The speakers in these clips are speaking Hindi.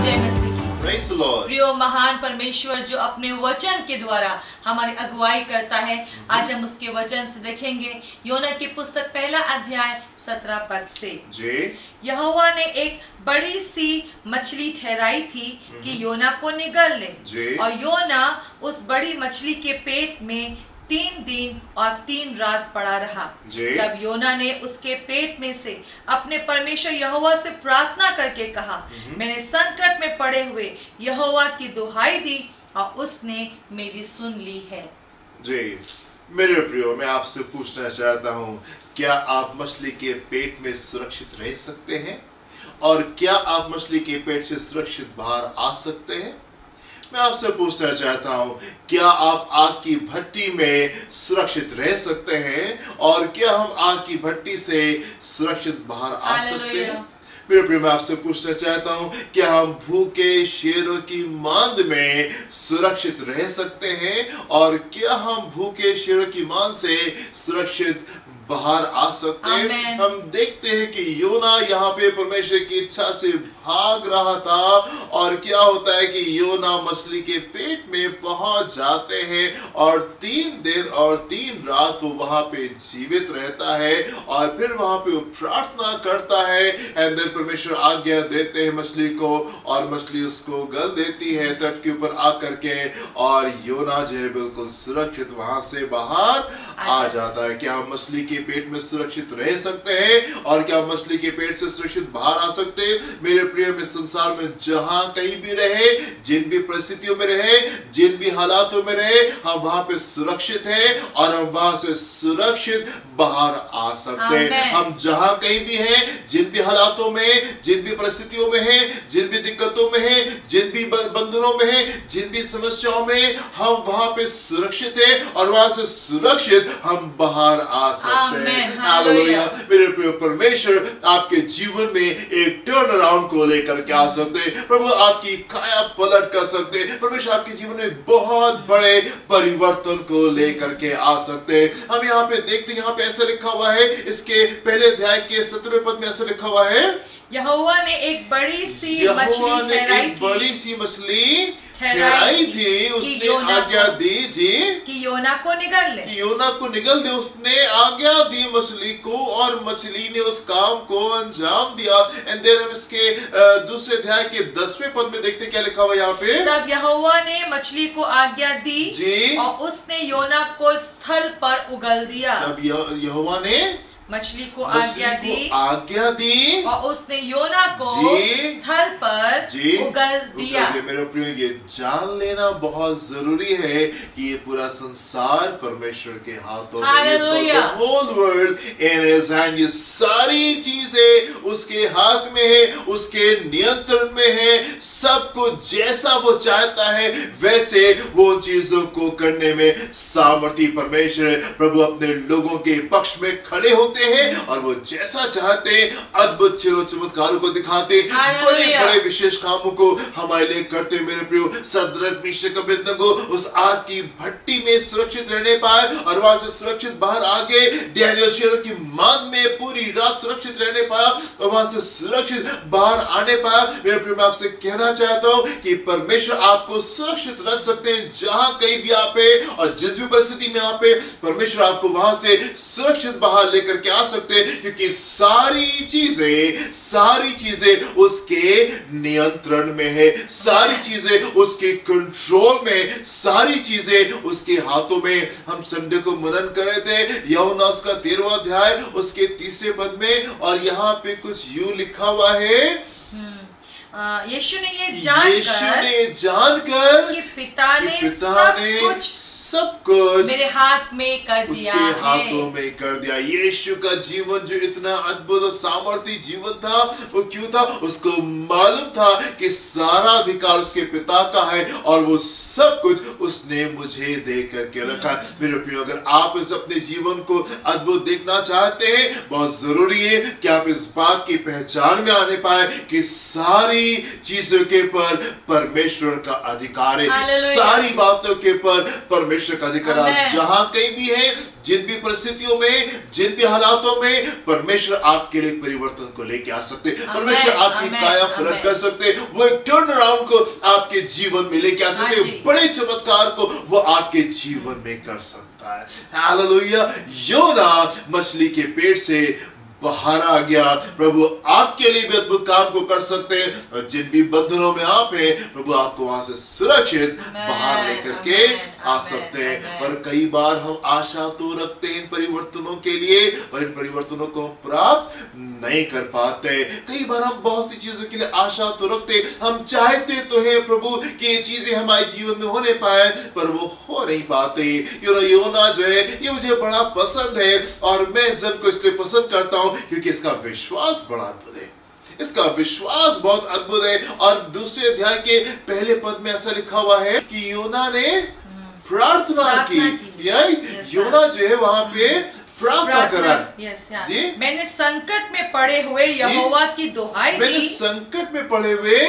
जय मसीह की। Praise the Lord. प्रियो महान परमेश्वर जो अपने वचन के द्वारा हमारी अगुवाई करता है, आज हम उसके वचन से देखेंगे योना की पुस्तक पहला अध्याय 17 पद से। जी। यहोवा ने एक बड़ी सी मछली ठहराई थी कि योना को निगल ले, और योना उस बड़ी मछली के पेट में 3 दिन और 3 रात पड़ा रहा। तब योना ने उसके पेट में से अपने परमेश्वर यहोवा से प्रार्थना करके कहा, मैंने संकट में पड़े हुए यहोवा की दुहाई दी और उसने मेरी सुन ली है। जी मेरे प्रियो, मैं आपसे पूछना चाहता हूँ, क्या आप मछली के पेट में सुरक्षित रह सकते हैं? और क्या आप मछली के पेट से सुरक्षित बाहर आ सकते हैं? मैं आपसे पूछना चाहता हूं, क्या आप आग की भट्टी में सुरक्षित रह सकते हैं? और क्या हम आग की भट्टी से सुरक्षित बाहर आ सकते हैं? मेरे प्रिय, मैं आपसे पूछना चाहता हूं, क्या हम भूखे शेरों की मांद में सुरक्षित रह सकते हैं? और क्या हम भूखे शेरों की मांद से सुरक्षित बाहर आ सकते हैं? हम देखते हैं कि योना यहाँ पे परमेश्वर की इच्छा से भाग रहा था, और क्या होता है कि योना मछली के पेट में पहुंच जाते हैं और 3 दिन और 3 रात वो वहां पे जीवित रहता है, और फिर वहां पे वो प्रार्थना करता है, एंड देन परमेश्वर आज्ञा देते हैं मछली को, और मछली उसको गल देती है तट के ऊपर आकर के, और योना जो है बिल्कुल सुरक्षित वहां से बाहर आ जाता है। क्या हम मछली के पेट में सुरक्षित रह सकते हैं? और क्या मछली के पेट से सुरक्षित बाहर आ सकते हैं? मेरे प्रिय, में संसार में जहां कहीं भी रहे, जिन भी परिस्थितियों में रहे, जिन भी हालातों में रहे, हम वहां पे सुरक्षित हैं और हम वहां से सुरक्षित बाहर आ सकते हैं। हम जहां कहीं भी हैं, जिन भी हालातों में, जिन भी परिस्थितियों में हैं, जिन भी दिक्कतों में हैं, जिन भी बंधनों में हैं, जिन भी समस्याओं में, हम वहां पे सुरक्षित हैं और वहां से सुरक्षित हम बाहर आ सकते हैं। हालेलुया। मेरे प्रिय, परमेश्वर आपके जीवन में एक टर्न अराउंड को लेकर के आ सकते हैं। प्रभु आपकी काया पलट कर सकते हैं। परमेश्वर आपके जीवन में बहुत बड़े परिवर्तन को लेकर के आ सकते हैं। हम यहाँ पे देखते हैं, यहाँ पे ऐसा लिखा हुआ है, इसके पहले अध्याय के 17वें पद में ऐसा लिखा हुआ है, यहोवा ने एक बड़ी सी मछली ठहराई थी, उसने आज्ञा दी जी कि योना को निगल ले, योना को निगल दे। उसने आज्ञा दी मछली को, और मछली ने उस काम को अंजाम दिया। एंड देन हम इसके दूसरे अध्याय के 10वें पद में देखते क्या लिखा हुआ यहाँ पे, तब यहोवा ने मछली को आज्ञा दी जी, और उसने योना को स्थल पर उगल दिया। तब यहोवा ने मछली को आज्ञा दी और उसने योना को स्थल पर उगल दिया। मेरे प्रिय, ये जान लेना बहुत जरूरी है कि ये पूरा संसार परमेश्वर के हाथों में है। Whole world in his hand, ये सारी चीजें उसके हाथ में है, उसके नियंत्रण में है। सब कुछ जैसा वो चाहता है वैसे वो उन चीजों को करने में सामर्थी परमेश्वर प्रभु अपने लोगों के पक्ष में खड़े होते हैं, और वो जैसा चाहते हैं अद्भुत चमत्कारों को दिखाते, बड़े बड़े विशेष कामों को हमारे लिए करते। मेरे प्रियो, सद्रक मीशक अबेदनगो उस आग की भट्टी में सुरक्षित रहने पाए, और वहां से सुरक्षित बाहर आके डैनियल शेरों की मांद में पूरी रात सुरक्षित रहने पाया, और वहां से सुरक्षित बाहर आने पाया। मेरे प्रियो, मैं आपसे कहना चाहता हूं कि परमेश्वर आपको सुरक्षित रख सकते हैं जहां कहीं भी आप हैं, और जिस भी परिस्थिति में आप हैं, परमेश्वर आपको वहां से सुरक्षित बाहर लेकर के आ सकते हैं, क्योंकि सारी चीजें उसके नियंत्रण में है, सारी चीजें उसके कंट्रोल में, सारी चीजें उसके हाथों में। हम संडे को मनन कर रहे थे यूहन्ना उसका 13वां अध्याय उसके 3 पद में, और यहाँ पे कुछ यूं लिखा हुआ है, यीशु ने ये जानकर कि पिता ने सब कुछ मेरे हाथ में कर दिया, उसके हाथों में कर दिया। यीशु का जीवन जो इतना अद्भुत और सामर्थी जीवन था, वो क्यों था? उसको मालूम था कि सारा अधिकार उसके पिता का है, और वो सब कुछ उसने मुझे दे करके रखा। मेरे प्रियो, अगर आप इस अपने जीवन को अद्भुत देखना चाहते हैं, बहुत जरूरी है कि आप इस बात की पहचान में आने पाए कि सारी चीजों के पर परमेश्वर का अधिकार है, सारी बातों के पर परमेश्वर का अधिकार। आप जहां कहीं भी हैं, जिन भी परिस्थितियों में, जिन भी हालातों में परमेश्वर आपके लिए परिवर्तन को लेके आ सकते, परमेश्वर आपकी काया पलट कर सकते, वो एक टर्न अराउंड को आपके जीवन में लेके आ सकते, बड़े चमत्कार को वो आपके जीवन में कर सकता है। हालेलुया। योना मछली के पेट से बाहर आ गया। प्रभु आपके लिए भी अद्भुत काम को कर सकते हैं, और जिन भी बंधनों में आप हैं, प्रभु आपको वहां से सुरक्षित बाहर लेकर के आ सकते हैं। पर कई बार हम आशा तो रखते हैं इन परिवर्तनों के लिए, पर इन परिवर्तनों को प्राप्त नहीं कर पाते। कई बार हम बहुत सी चीजों के लिए आशा तो रखते, हम चाहते तो है प्रभु कि ये चीजें हमारे जीवन में होने पाए, पर वो हो नहीं पाते। योना जो है ये मुझे बड़ा पसंद है, और मैं इस को इसलिए पसंद करता हूं क्योंकि इसका विश्वास बड़ा अद्भुत है। इसका विश्वास बहुत अद्भुत है। और दूसरे अध्याय के पहले पद में ऐसा लिखा हुआ है कि योना ने प्रार्थना की। योना जो है वहां पे प्रार्थना करा। जी, मैंने संकट में पड़े हुए यहोवा की दुहाई दी। मैंने संकट में पड़े हुए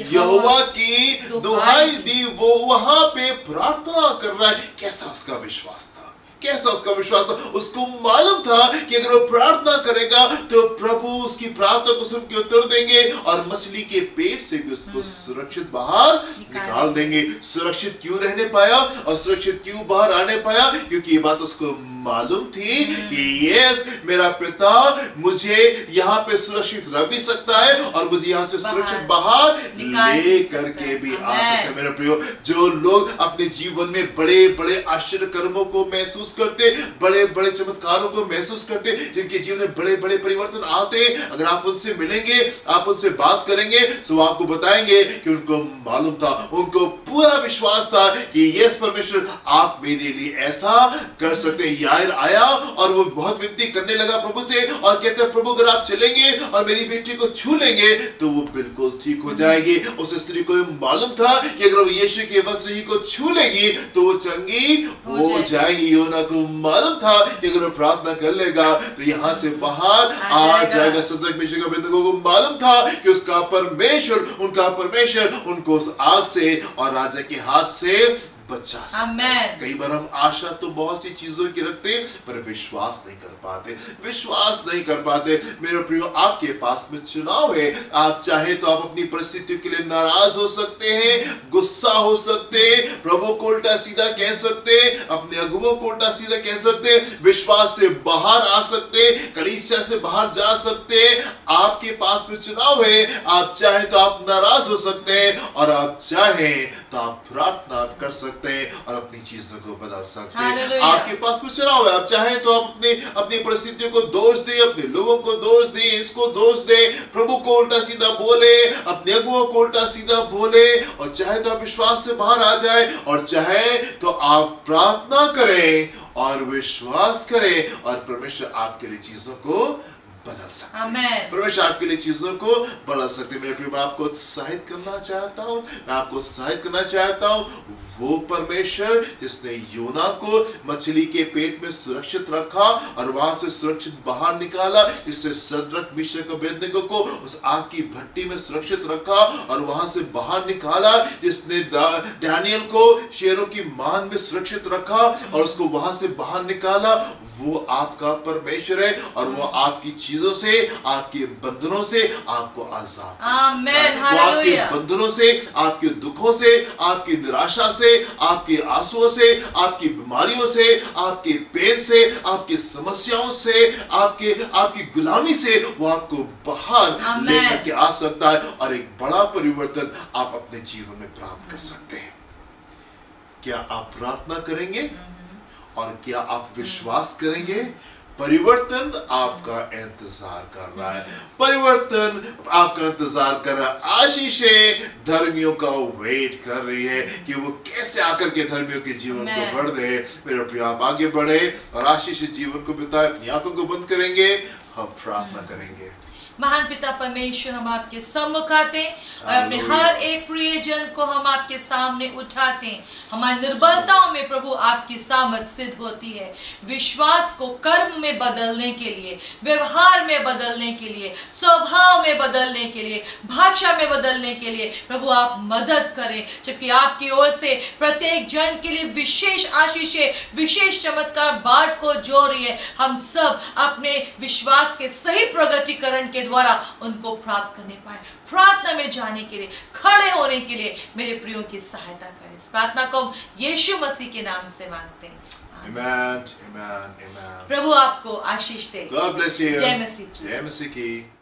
यहोवा की दुहाई दी। वो वहां पे प्रार्थना कर रहा है। कैसा उसका विश्वास था, कैसा उसका विश्वास था। उसको मालूम था कि अगर वो प्रार्थना करेगा तो प्रभु उसकी प्रार्थना को सुन के उत्तर देंगे, और मछली के पेट से भी उसको सुरक्षित बाहर निकाल देंगे। सुरक्षित क्यों रहने पाया और सुरक्षित क्यों बाहर आने पाया? क्योंकि ये बात उसको मालूम थी कि यस, मेरा पिता मुझे यहाँ पे सुरक्षित रह भी सकता है, और मुझे यहाँ से सुरक्षित बाहर ले करके भी आ सकता है। मेरे प्रियो, जो लोग अपने जीवन में बड़े बड़े आश्चर्य कर्मों को महसूस करते, बड़े बड़े चमत्कारों को महसूस करते, जिनके जीवन में बड़े बड़े परिवर्तन आते, अगर आप उनसे मिलेंगे, आप उनसे बात करेंगे, तो वो आपको बताएंगे कि उनको मालूम था, उनको पूरा विश्वास था कि यस परमेश्वर आप मेरे लिए ऐसा कर सकते हैं। यायर आया और वो बहुत विनती करने लगा प्रभु से, और कहते हैं प्रभु अगर आप चलेंगे और मेरी बेटी को छू लेंगे तो वो बिल्कुल ठीक हो जाएगी। उस स्त्री को मालूम था कि अगर वो यीशु के वस्त्र ही को छू लेगी तो वो चंगी हो जाएगी। योना को मालूम था कि अगर वो प्रार्थना कर लेगा तो यहाँ से बाहर आ जाएगा। सदक मिशक अबेदनगो को मालूम था कि उसका परमेश्वर, उनका परमेश्वर उनको उस आग से और राजा के हाथ से बचा सकता है। कई बार हम आशा तो बहुत सी चीजों की रखते हैं, पर विश्वास नहीं कर पाते, विश्वास नहीं कर पाते। मेरे प्रियो, आपके पास में चुनाव है। आप चाहे तो आप अपनी परिस्थितियों के लिए नाराज हो सकते हैं, गुस्सा हो सकते हैं, प्रभु को उल्टा सीधा कह सकते हैं, अपने अगुवों को उल्टा सीधा कह सकते हैं, विश्वास से बाहर आ सकते हैं, कलीसिया से बाहर जा सकते हैं। आपके पास में चुनाव है। आप चाहे तो आप नाराज हो सकते हैं, और आप चाहे तो आप प्रार्थना कर सकते हैं और अपनी चीजों को बदल सकते हैं। आपके पास में चुनाव है। आप चाहे तो आप अपनी परिस्थितियों को दोष दें, अपने लोगों को दोष दें, इसको दोष दें, प्रभु को उल्टा सीधा बोले, अपने अगुओं को उल्टा सीधा बोले, और चाहे तो आप विश्वास से बाहर आ जाए, और चाहे तो आप प्रार्थना करें और विश्वास करें, और परमेश्वर आपके लिए चीजों को बदल सकते हैं। परमेश्वर आपके लिए चीजों को बदल सकते हैं। मेरे प्रिय, मैं आपको उत्साहित करना चाहता हूं, मैं आपको उत्साहित करना चाहता हूं। वो परमेश्वर जिसने योना को मछली के पेट में सुरक्षित रखा और वहां से सुरक्षित बाहर निकाला, जिससे सद्रक मिशक अबेदनगो को उस आग की भट्टी में सुरक्षित रखा और वहां से बाहर निकाला, जिसने दानियल को शेरों की मान में सुरक्षित रखा और उसको वहां से बाहर निकाला, वो आपका परमेश्वर है, और वो आपकी चीजों से, आपके बंधनों से आपको आजाद, आपके बंधनों से, आपके दुखों से, आपकी निराशा से, आपके आंसुओं से, आपकी बीमारियों से, आपके पेन से, आपकी समस्याओं से, आपकी गुलामी से वो आपको बाहर लेकर के आ सकता है, और एक बड़ा परिवर्तन आप अपने जीवन में प्राप्त कर सकते हैं। क्या आप प्रार्थना करेंगे और क्या आप विश्वास करेंगे? परिवर्तन आपका इंतजार कर रहा है, परिवर्तन आपका इंतजार कर रहा है। आशीषें धर्मियों का वेट कर रही है कि वो कैसे आकर के धर्मियों के जीवन को बढ़ दे। मेरे प्रिय, आप आगे बढ़े और आशीष जीवन को बिताए। अपनी आंखों को बंद करेंगे, हम प्रार्थना करेंगे। महान पिता परमेश्वर, हम आपके सम्मुख आते हैं और अपने हर एक प्रियजन को हम आपके सामने उठाते हैं। हमारी निर्बलताओं में प्रभु आपकी सामर्थ सिद्ध होती है। विश्वास को कर्म में बदलने के लिए, व्यवहार में बदलने के लिए, स्वभाव में बदलने के लिए, भाषा में बदलने के लिए प्रभु आप मदद करें, जबकि आपकी ओर से प्रत्येक जन के लिए विशेष आशीषें, विशेष चमत्कार बाट को जो रही है, हम सब अपने विश्वास के सही प्रगतिकरण के द्वारा उनको प्राप्त करने पाए। प्रार्थना में जाने के लिए, खड़े होने के लिए मेरे प्रियो की सहायता करें। इस प्रार्थना को हम यीशु मसीह के नाम से मांगते हैं। Amen, amen, amen. प्रभु आपको आशीष दे। God bless you. जय मसीह की। जय मसीह की।